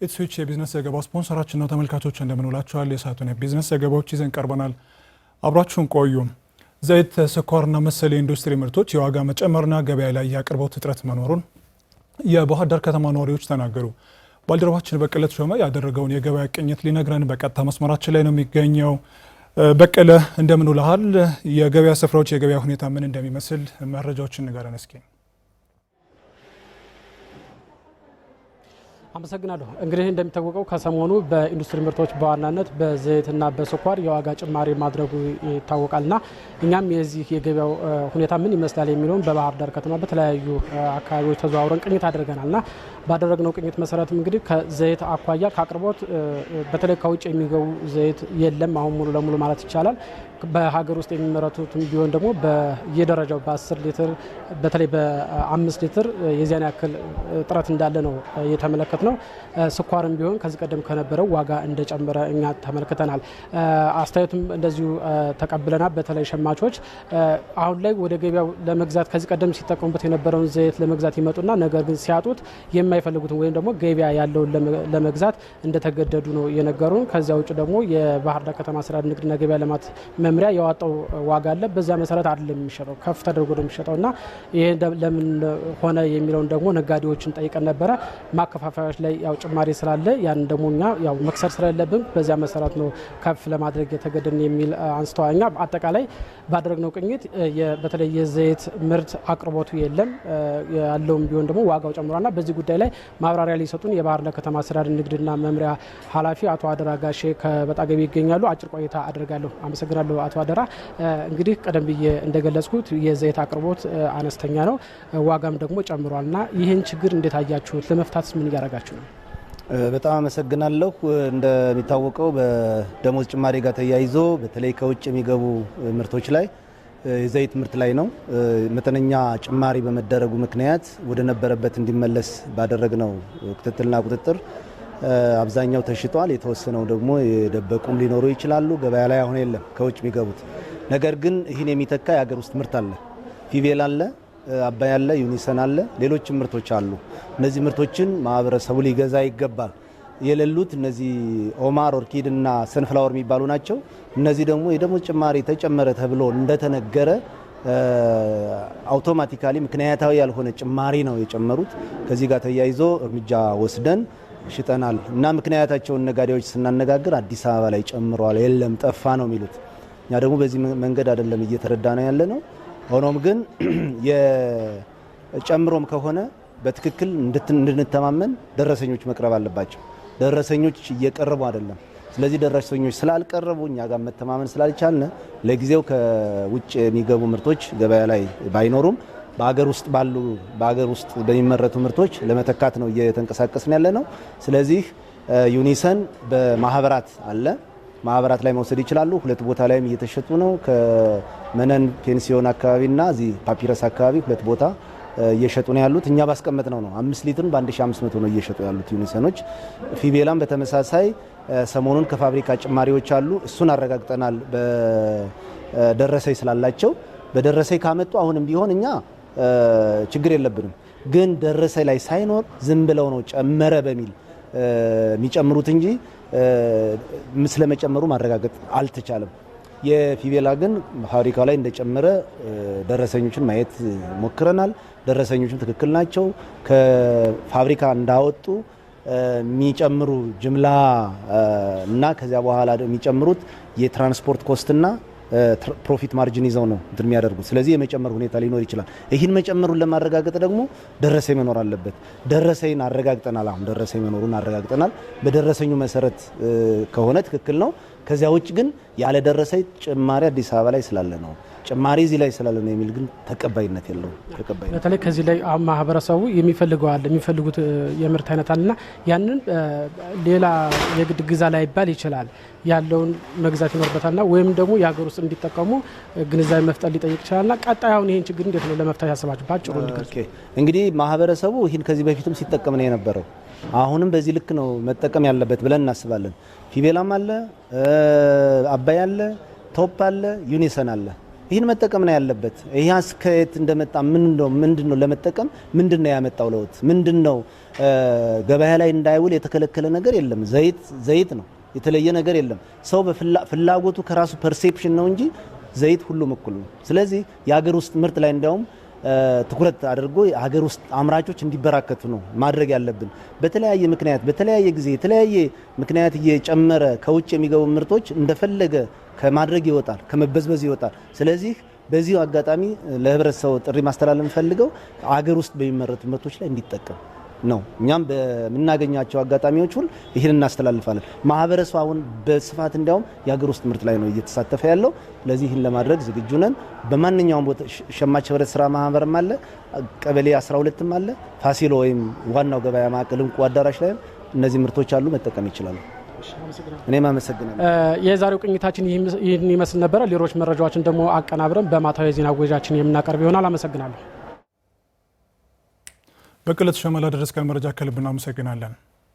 ኢትስዊች የቢዝነስ ዘገባ ስፖንሰራችን ነው። ተመልካቾች እንደምንውላችኋል። የሰዓቱን የቢዝነስ ዘገባዎች ይዘን ቀርበናል። አብራችሁን ቆዩ። ዘይት፣ ስኳርና መሰል የኢንዱስትሪ ምርቶች የዋጋ መጨመርና ገበያ ላይ የአቅርቦት እጥረት መኖሩን የባህር ዳር ከተማ ነዋሪዎች ተናገሩ። ባልደረባችን በቀለ ተሾመ ያደረገውን የገበያ ቅኝት ሊነግረን በቀጥታ መስመራችን ላይ ነው የሚገኘው። በቀለ እንደምንውልሃል። የገበያ ስፍራዎች የገበያ ሁኔታ ምን እንደሚመስል መረጃዎችን ንገረን እስኪ። አመሰግናለሁ። እንግዲህ እንደሚታወቀው ከሰሞኑ በኢንዱስትሪ ምርቶች በዋናነት በዘይትና በስኳር የዋጋ ጭማሪ ማድረጉ ይታወቃልና እኛም የዚህ የገበያው ሁኔታ ምን ይመስላል የሚለውን በባህር ዳር ከተማ በተለያዩ አካባቢዎች ተዘዋውረን ቅኝት አድርገናልና ባደረግነው ቅኝት መሰረትም እንግዲህ ከዘይት አኳያ ከአቅርቦት በተለይ ከውጭ የሚገቡ ዘይት የለም አሁን ሙሉ ለሙሉ ማለት ይቻላል። በሀገር ውስጥ የሚመረቱትም ቢሆን ደግሞ በየደረጃው በ10 ሊትር በተለይ በ5 ሊትር የዚያን ያክል ጥረት እንዳለ ነው የተመለከት ነው። ስኳርም ቢሆን ከዚህ ቀደም ከነበረው ዋጋ እንደጨመረ እኛ ተመልክተናል። አስተያየቱም እንደዚሁ ተቀብለናል። በተለይ ሸማቾች አሁን ላይ ወደ ገበያው ለመግዛት ከዚህ ቀደም ሲጠቀሙበት የነበረውን ዘይት ለመግዛት ይመጡና ነገር ግን ሲያጡት የማይፈልጉትን ወይም ደግሞ ገበያ ያለውን ለመግዛት እንደተገደዱ ነው የነገሩን። ከዚያ ውጭ ደግሞ የባህር ዳር ከተማ ስራ ንግድና ገበያ ልማት መምሪያ ያወጣው ዋጋ አለ። በዛ መሰረት አይደለም የሚሸጠው፣ ከፍ ተደርጎ ነው የሚሸጠውና ይሄ ለምን ሆነ የሚለውን ደግሞ ነጋዴዎችን ጠይቀን ነበረ። ማከፋፈያዎች ላይ ያው ጭማሪ ስላለ ያን ደግሞ እኛ ያው መክሰር ስለሌለብን በዚያ መሰረት ነው ከፍ ለማድረግ የተገደድን የሚል አንስተዋኛ። አጠቃላይ ባደረግነው ቅኝት በተለይ የዘይት ምርት አቅርቦቱ የለም ያለውም ቢሆን ደግሞ ዋጋው ጨምሯልና በዚህ ጉዳይ ላይ ማብራሪያ ሊሰጡን የባህር ዳር ከተማ ስራ ንግድና መምሪያ ኃላፊ አቶ አደራ ጋሼ ከበጣገቢ ይገኛሉ። አጭር ቆይታ አድርጋለሁ። አመሰግናለሁ አቶ አደራ። እንግዲህ ቀደም ብዬ እንደገለጽኩት የዘይት አቅርቦት አነስተኛ ነው፣ ዋጋም ደግሞ ጨምሯልና ይህን ችግር እንዴት አያችሁት? ለመፍታትስ ምን እያደረጋችሁ ነው? በጣም አመሰግናለሁ። እንደሚታወቀው በደሞዝ ጭማሪ ጋር ተያይዞ በተለይ ከውጭ የሚገቡ ምርቶች ላይ የዘይት ምርት ላይ ነው መጠነኛ ጭማሪ በመደረጉ ምክንያት ወደ ነበረበት እንዲመለስ ባደረግነው ክትትልና ቁጥጥር አብዛኛው ተሽጧል። የተወሰነው ደግሞ የደበቁም ሊኖሩ ይችላሉ። ገበያ ላይ አሁን የለም ከውጭ የሚገቡት። ነገር ግን ይህን የሚተካ የሀገር ውስጥ ምርት አለ። ፊቬል አለ፣ አባይ አለ፣ ዩኒሰን አለ፣ ሌሎችም ምርቶች አሉ። እነዚህ ምርቶችን ማህበረሰቡ ሊገዛ ይገባል። የሌሉት እነዚህ ኦማር፣ ኦርኪድ እና ሰንፍላወር የሚባሉ ናቸው። እነዚህ ደግሞ የደሞዝ ጭማሪ ተጨመረ ተብሎ እንደተነገረ አውቶማቲካሊ ምክንያታዊ ያልሆነ ጭማሪ ነው የጨመሩት። ከዚህ ጋር ተያይዞ እርምጃ ወስደን ሽጠናል እና ምክንያታቸውን ነጋዴዎች ስናነጋግር አዲስ አበባ ላይ ጨምሯል፣ የለም ጠፋ ነው የሚሉት። እኛ ደግሞ በዚህ መንገድ አይደለም እየተረዳ ነው ያለ ነው። ሆኖም ግን የጨምሮም ከሆነ በትክክል እንድንተማመን ደረሰኞች መቅረብ አለባቸው። ደረሰኞች እየቀረቡ አይደለም። ስለዚህ ደረሰኞች ስላልቀረቡ እኛ ጋር መተማመን ስላልቻልን ለጊዜው ከውጭ የሚገቡ ምርቶች ገበያ ላይ ባይኖሩም በሀገር ውስጥ በሚመረቱ ምርቶች ለመተካት ነው እየተንቀሳቀስን ያለ ነው። ስለዚህ ዩኒሰን በማህበራት አለ፣ ማህበራት ላይ መውሰድ ይችላሉ። 2 ቦታ ላይም እየተሸጡ ነው። ከመነን ፔንሲዮን አካባቢና እዚህ ፓፒረስ አካባቢ 2 ቦታ እየሸጡ ነው ያሉት። እኛ ባስቀመጥ ነው 5 ሊትር በ1500 ነው እየሸጡ ያሉት ዩኒሰኖች። ፊቤላም በተመሳሳይ ሰሞኑን ከፋብሪካ ጭማሪዎች አሉ። እሱን አረጋግጠናል። በደረሰኝ ስላላቸው በደረሰኝ ካመጡ አሁንም ቢሆን እኛ ችግር የለብንም። ግን ደረሰኝ ላይ ሳይኖር ዝም ብለው ነው ጨመረ በሚል የሚጨምሩት እንጂ ስለመጨመሩ ማረጋገጥ አልተቻለም። የፊቬላ ግን ፋብሪካው ላይ እንደጨመረ ደረሰኞችን ማየት ሞክረናል። ደረሰኞችም ትክክል ናቸው። ከፋብሪካ እንዳወጡ የሚጨምሩ ጅምላ እና ከዚያ በኋላ የሚጨምሩት የትራንስፖርት ኮስትና ፕሮፊት ማርጂን ይዘው ነው እንትን የሚያደርጉት። ስለዚህ የመጨመር ሁኔታ ሊኖር ይችላል። ይህን መጨመሩን ለማረጋገጥ ደግሞ ደረሰኝ መኖር አለበት። ደረሰኝ አረጋግጠናል። አሁን ደረሰኝ መኖሩን አረጋግጠናል። በደረሰኙ መሰረት ከሆነ ትክክል ነው። ከዚያ ውጭ ግን ያለ ደረሰኝ ጭማሪ አዲስ አበባ ላይ ስላለ ነው ጭማሪ እዚህ ላይ ስላለ ነው የሚል ግን ተቀባይነት የለውም። በተለይ ከዚህ ላይ ማህበረሰቡ የሚፈልጉት የምርት አይነት አለና ያንን ሌላ የግድ ግዛ ላይ ይባል ይችላል ያለውን መግዛት ይኖርበታልና ወይም ደግሞ የሀገር ውስጥ እንዲጠቀሙ ግንዛቤ መፍጠር ሊጠይቅ ይችላልና ቀጣይ አሁን ይህን ችግር እንዴት ነው ለመፍታት ያሰባችሁ? ባጭሩ እንዲገልጹ። እንግዲህ ማህበረሰቡ ይህን ከዚህ በፊትም ሲጠቀም ነው የነበረው። አሁንም በዚህ ልክ ነው መጠቀም ያለበት ብለን እናስባለን። ፊቬላም አለ፣ አባይ አለ፣ ቶፕ አለ፣ ዩኒሰን አለ። ይህን መጠቀም ነው ያለበት። ይህ አስከየት እንደመጣ ምንድነው ለመጠቀም ምንድነው ያመጣው ለውጥ ምንድነው? ገበያ ላይ እንዳይውል የተከለከለ ነገር የለም። ዘይት ነው፣ የተለየ ነገር የለም። ሰው በፍላጎቱ ከራሱ ፐርሴፕሽን ነው እንጂ ዘይት ሁሉም እኩል ነው። ስለዚህ የሀገር ውስጥ ምርት ላይ እንዲያውም ትኩረት አድርጎ የሀገር ውስጥ አምራቾች እንዲበራከቱ ነው ማድረግ ያለብን። በተለያየ ምክንያት በተለያየ ጊዜ የተለያየ ምክንያት እየጨመረ ከውጭ የሚገቡ ምርቶች እንደፈለገ ከማድረግ ይወጣል፣ ከመበዝበዝ ይወጣል። ስለዚህ በዚሁ አጋጣሚ ለህብረተሰቡ ጥሪ ማስተላለፍ ፈልገው ሀገር ውስጥ በሚመረቱ ምርቶች ላይ እንዲጠቀም ነው። እኛም በምናገኛቸው አጋጣሚዎች ሁሉ ይህን እናስተላልፋለን። ማህበረሰቡ አሁን በስፋት እንዲያውም የሀገር ውስጥ ምርት ላይ ነው እየተሳተፈ ያለው። ስለዚህ ይህን ለማድረግ ዝግጁ ነን። በማንኛውም ቦታ ሸማች ህብረት ስራ ማህበርም አለ፣ ቀበሌ 12ም አለ፣ ፋሲሎ ወይም ዋናው ገበያ ማዕከል እንቁ አዳራሽ ላይ እነዚህ ምርቶች አሉ፣ መጠቀም ይችላሉ። እኔም አመሰግናለሁ። የዛሬው ቅኝታችን ይህን ይመስል ነበረ። ሌሎች መረጃዎችን ደግሞ አቀናብረን በማታዊ ዜና ወጃችን የምናቀርብ ይሆናል። አመሰግናለሁ። በቅለት ሸመላ ደረስከን መረጃ ከልብ እናመሰግናለን።